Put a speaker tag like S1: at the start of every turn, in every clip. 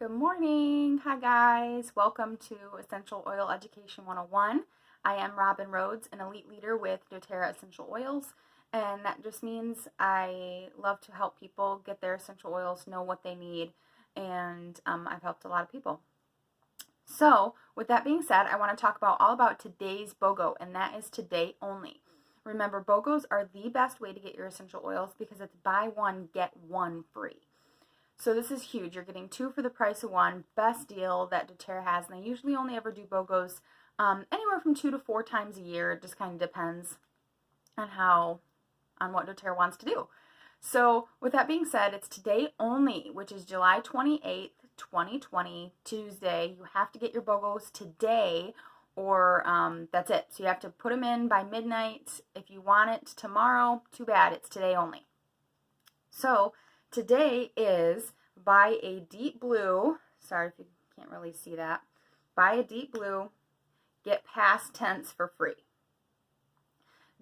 S1: Good morning. Hi guys. Welcome to Essential Oil Education 101. I am Robin Rhodes, an elite leader with doTERRA Essential Oils, and that just means I love to help people get their essential oils, know what they need, and I've helped a lot of people. So with that being said, I want to talk all about today's BOGO, and that is today only. Remember, BOGOs are the best way to get your essential oils because it's buy one, get one free. So this is huge. You're getting two for the price of one. Best deal that doTERRA has. And they usually only ever do BOGOs anywhere from 2 to 4 times a year. It just kind of depends on what doTERRA wants to do. So with that being said, it's today only, which is July 28th, 2020, Tuesday. You have to get your BOGOs today or that's it. So you have to put them in by midnight. If you want it tomorrow, too bad. It's today only. So today is buy a Deep Blue, sorry if you can't really see that, buy a Deep Blue, get PastTense for free.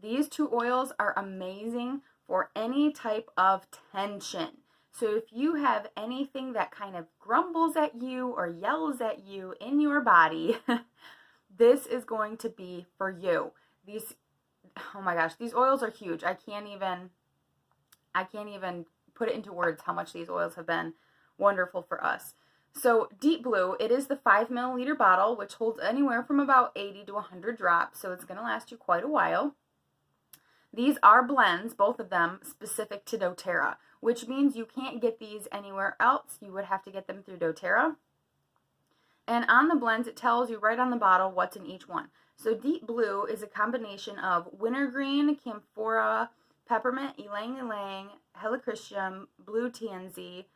S1: These two oils are amazing for any type of tension. So if you have anything that kind of grumbles at you or yells at you in your body, this is going to be for you. Oh my gosh, these oils are huge. I can't even put it into words how much these oils have been wonderful for us. So Deep Blue, it is the 5 milliliter bottle, which holds anywhere from about 80 to 100 drops, so it's going to last you quite a while. These are blends, both of them, specific to doTERRA, which means you can't get these anywhere else. You would have to get them through doTERRA. And on the blends, it tells you right on the bottle what's in each one. So Deep Blue is a combination of wintergreen, camphora, peppermint, ylang ylang, helichrysum, blue tansy,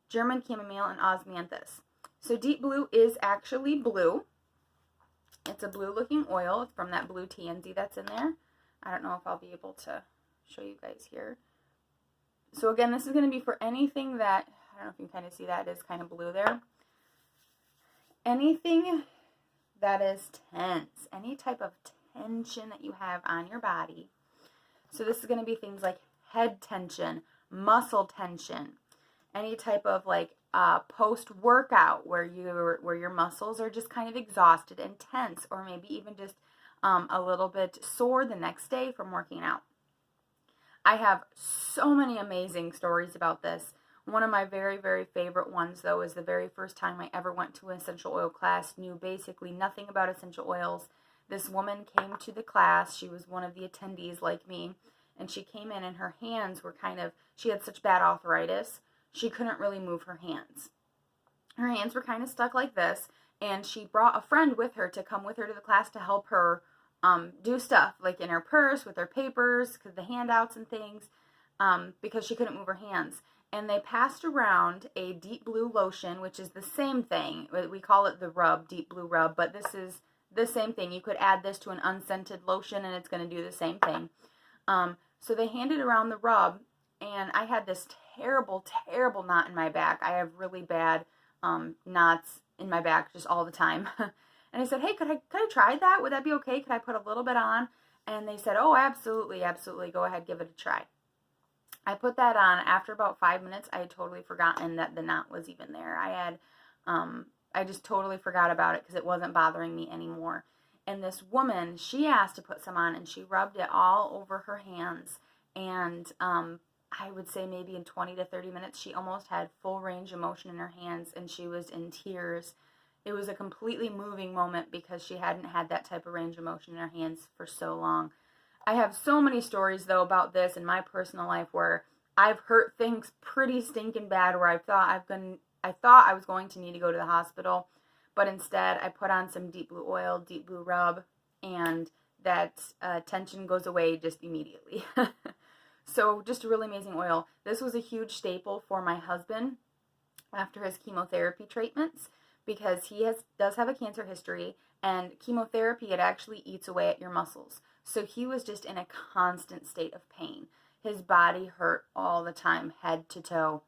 S1: German chamomile, and osmanthus. So Deep Blue is actually blue. It's a blue looking oil. It's from that blue tansy that's in there. I don't know if I'll be able to show you guys here. So again, this is going to be for anything that, I don't know if you can kind of see that, it is kind of blue there. Anything that is tense, any type of tension that you have on your body. So this is going to be things like head tension, muscle tension, any type of like post-workout where your muscles are just kind of exhausted and tense, or maybe even just a little bit sore the next day from working out. I have so many amazing stories about this. One of my very, very favorite ones, though, is the very first time I ever went to an essential oil class, knew basically nothing about essential oils. This woman came to the class. She was one of the attendees like me, and she came in and her hands were she had such bad arthritis, she couldn't really move her hands. Her hands were kind of stuck like this, and she brought a friend with her to come with her to the class to help her do stuff, like in her purse with her papers, the handouts and things, because she couldn't move her hands. And they passed around a Deep Blue lotion, which is the same thing. We call it the rub, Deep Blue Rub, but this is the same thing. You could add this to an unscented lotion and it's going to do the same thing. So they handed around the rub, and I had this terrible, terrible knot in my back. I have really bad knots in my back just all the time. And I said, hey, could I try that? Would that be okay? Could I put a little bit on? And they said, oh, absolutely, absolutely. Go ahead, give it a try. I put that on. After about 5 minutes, I had totally forgotten that the knot was even there. I just totally forgot about it because it wasn't bothering me anymore. And this woman, she asked to put some on, and she rubbed it all over her hands. And I would say maybe in 20 to 30 minutes, she almost had full range of motion in her hands, and she was in tears. It was a completely moving moment because she hadn't had that type of range of motion in her hands for so long. I have so many stories, though, about this in my personal life where I've hurt things pretty stinking bad, where I thought I was going to need to go to the hospital, but instead I put on some Deep Blue oil, Deep Blue rub, and that tension goes away just immediately. So just a really amazing oil. This was a huge staple for my husband after his chemotherapy treatments because he does have a cancer history, and chemotherapy, it actually eats away at your muscles. So he was just in a constant state of pain. His body hurt all the time, head to toe.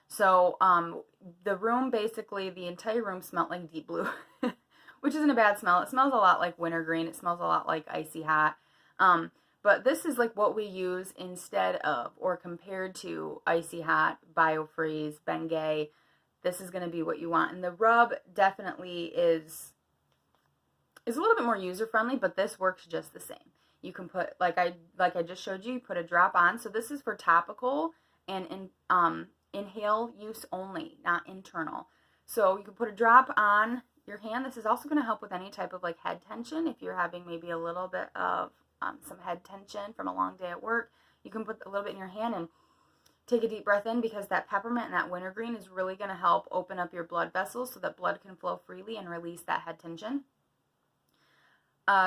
S1: So the room, basically, the entire room smelled like Deep Blue, which isn't a bad smell. It smells a lot like wintergreen. It smells a lot like icy hot. But this is like what we use instead of or compared to icy hot, Biofreeze, Bengay, this is going to be what you want. And the rub definitely is a little bit more user-friendly, but this works just the same. You can put, like I just showed you, you put a drop on. So this is for topical and inhale use only, not internal. So you can put a drop on your hand. This is also going to help with any type of like head tension. If you're having maybe a little bit of some head tension from a long day at work, you can put a little bit in your hand and take a deep breath in, because that peppermint and that wintergreen is really going to help open up your blood vessels so that blood can flow freely and release that head tension.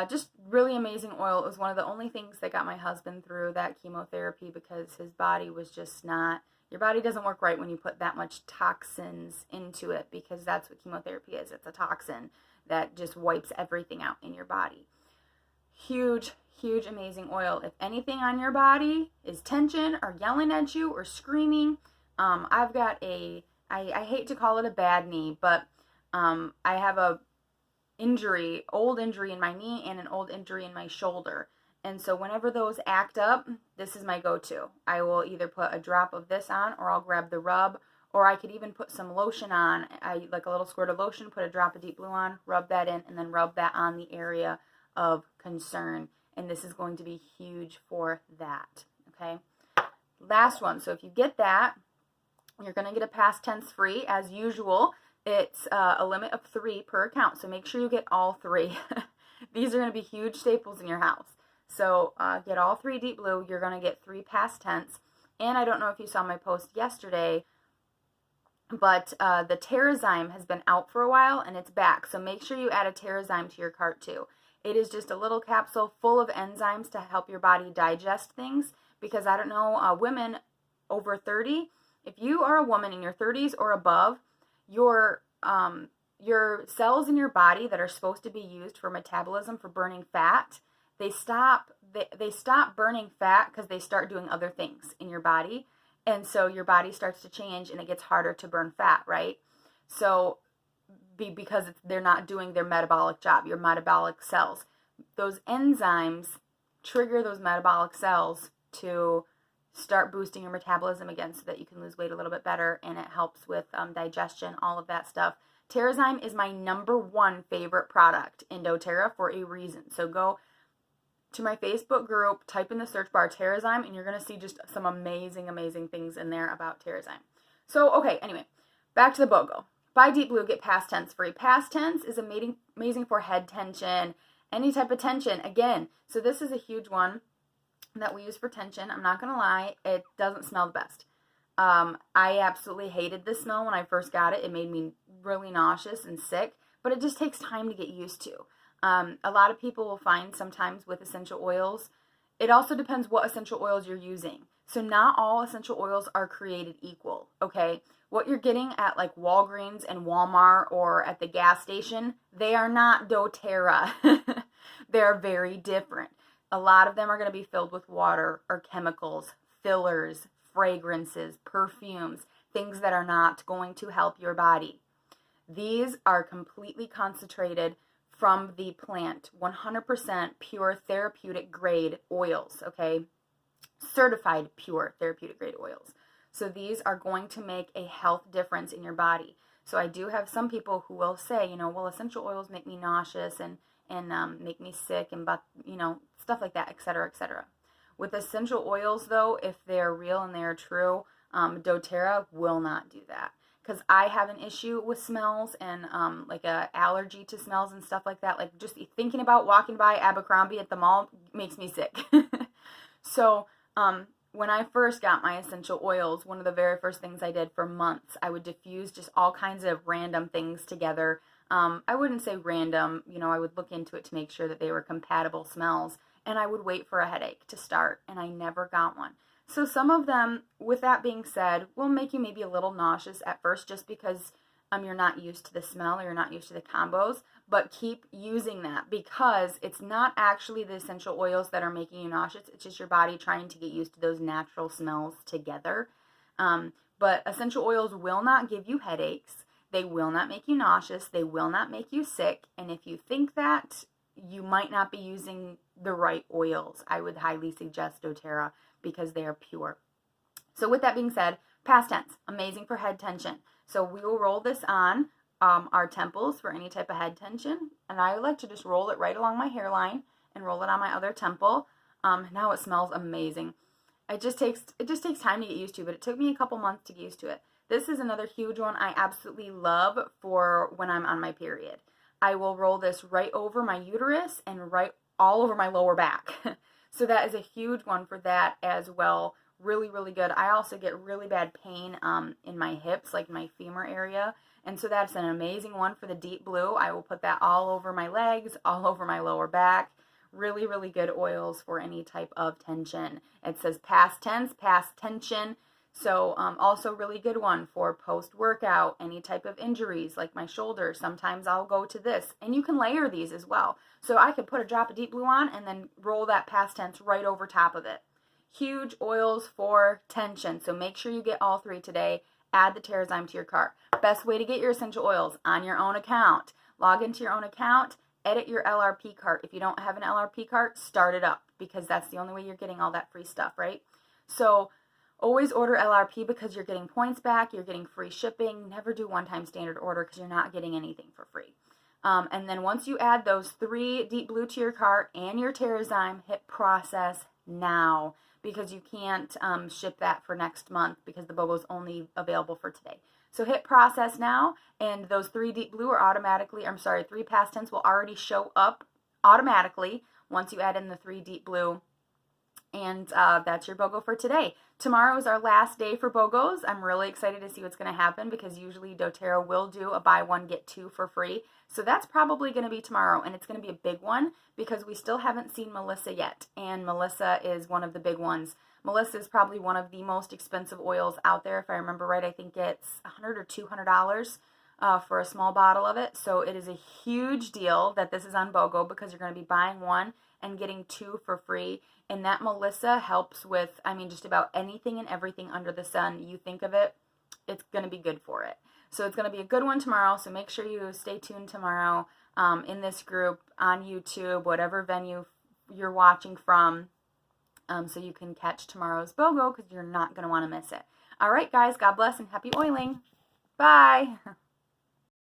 S1: Just really amazing oil. It was one of the only things that got my husband through that chemotherapy, because his body was just not, your body doesn't work right when you put that much toxins into it, because that's what chemotherapy is. It's a toxin that just wipes everything out in your body. Huge, huge, amazing oil. If anything on your body is tension or yelling at you or screaming, I've got I hate to call it a bad knee, but I have a old injury in my knee and an old injury in my shoulder. And so whenever those act up, this is my go-to. I will either put a drop of this on, or I'll grab the rub, or I could even put some lotion on. I like a little squirt of lotion, put a drop of Deep Blue on, rub that in, and then rub that on the area of concern. And this is going to be huge for that. Okay. Last one. So if you get that, you're going to get a past tense free as usual. It's a limit of 3 per account, so make sure you get all 3. These are going to be huge staples in your house. So get all 3 Deep Blue. You're going to get 3 past tense. And I don't know if you saw my post yesterday, but the Terrazyme has been out for a while, and it's back. So make sure you add a Terrazyme to your cart too. It is just a little capsule full of enzymes to help your body digest things, because I don't know, women over 30, if you are a woman in your 30s or above, your cells in your body that are supposed to be used for metabolism, for burning fat, they stop burning fat because they start doing other things in your body. And so your body starts to change and it gets harder to burn fat, right? So because they're not doing their metabolic job, your metabolic cells. Those enzymes trigger those metabolic cells to start boosting your metabolism again, so that you can lose weight a little bit better, and it helps with digestion, all of that stuff. Terrazyme is my #1 favorite product in doTERRA for a reason. So go to my Facebook group, type in the search bar Terrazyme, and you're going to see just some amazing, amazing things in there about Terrazyme. So, okay, anyway, back to the Bogo. Buy Deep Blue, get past tense free. Past tense is amazing for head tension, any type of tension. Again, so this is a huge one that we use for tension. I'm not going to lie, it doesn't smell the best. I absolutely hated the smell when I first got it. It made me really nauseous and sick, but it just takes time to get used to. A lot of people will find sometimes with essential oils, it also depends what essential oils you're using. So not all essential oils are created equal, okay? What you're getting at like Walgreens and Walmart or at the gas station, they are not doTERRA. They're very different. A lot of them are going to be filled with water or chemicals, fillers, fragrances, perfumes, things that are not going to help your body. These are completely concentrated from the plant, 100% pure therapeutic grade oils, okay? Certified pure therapeutic grade oils. So these are going to make a health difference in your body. So I do have some people who will say, you know, well, essential oils make me nauseous and make me sick and, you know, stuff like that, etc., etc. With essential oils, though, if they're real and they're true, doTERRA will not do that. Because I have an issue with smells and like an allergy to smells and stuff like that. Like just thinking about walking by Abercrombie at the mall makes me sick. So when I first got my essential oils, one of the very first things I did for months, I would diffuse just all kinds of random things together. I wouldn't say random, you know, I would look into it to make sure that they were compatible smells, and I would wait for a headache to start, and I never got one. So some of them, with that being said, will make you maybe a little nauseous at first just because you're not used to the smell or you're not used to the combos, but keep using that because it's not actually the essential oils that are making you nauseous. It's just your body trying to get used to those natural smells together. But essential oils will not give you headaches. They will not make you nauseous. They will not make you sick. And if you think that, you might not be using the right oils. I would highly suggest doTERRA because they are pure. So with that being said, Past tense, amazing for head tension. So we will roll this on our temples for any type of head tension. And I like to just roll it right along my hairline and roll it on my other temple. Now it smells amazing. It just takes time to get used to, but it took me a couple months to get used to it. This is another huge one I absolutely love for when I'm on my period. I will roll this right over my uterus and right all over my lower back. So that is a huge one for that as well. Really, really good. I also get really bad pain in my hips, like my femur area. And so that's an amazing one for the Deep Blue. I will put that all over my legs, all over my lower back. Really, really good oils for any type of tension. It says past tense, past tension. So also really good one for post-workout, any type of injuries like my shoulder. Sometimes I'll go to this. And you can layer these as well. So I could put a drop of Deep Blue on and then roll that past tense right over top of it. Huge oils for tension. So make sure you get all three today. Add the Terrazyme to your cart. Best way to get your essential oils on your own account. Log into your own account. Edit your LRP cart. If you don't have an LRP cart, start it up because that's the only way you're getting all that free stuff, right? So always order LRP because you're getting points back, you're getting free shipping. Never do one-time standard order because you're not getting anything for free. And then once you add those 3 Deep Blue to your cart and your Terrazyme, hit process now because you can't ship that for next month because the Bogo is only available for today. So hit process now, and those 3 Deep Blue are automatically, 3 past tense will already show up automatically once you add in the 3 Deep Blue. And that's your Bogo for today. Tomorrow is our last day for Bogos. I'm really excited to see what's going to happen because usually doTERRA will do a buy one, get 2 for free. So that's probably going to be tomorrow, and it's going to be a big one because we still haven't seen Melissa yet, and Melissa is one of the big ones. Melissa is probably one of the most expensive oils out there. If I remember right, I think it's $100 or $200 for a small bottle of it. So it is a huge deal that this is on Bogo because you're going to be buying 1 and getting 2 for free. And that Melissa helps with, just about anything and everything under the sun. You think of it, it's going to be good for it. So it's going to be a good one tomorrow. So make sure you stay tuned tomorrow in this group, on YouTube, whatever venue you're watching from. So you can catch tomorrow's Bogo because you're not going to want to miss it. All right, guys, God bless and happy oiling. Bye.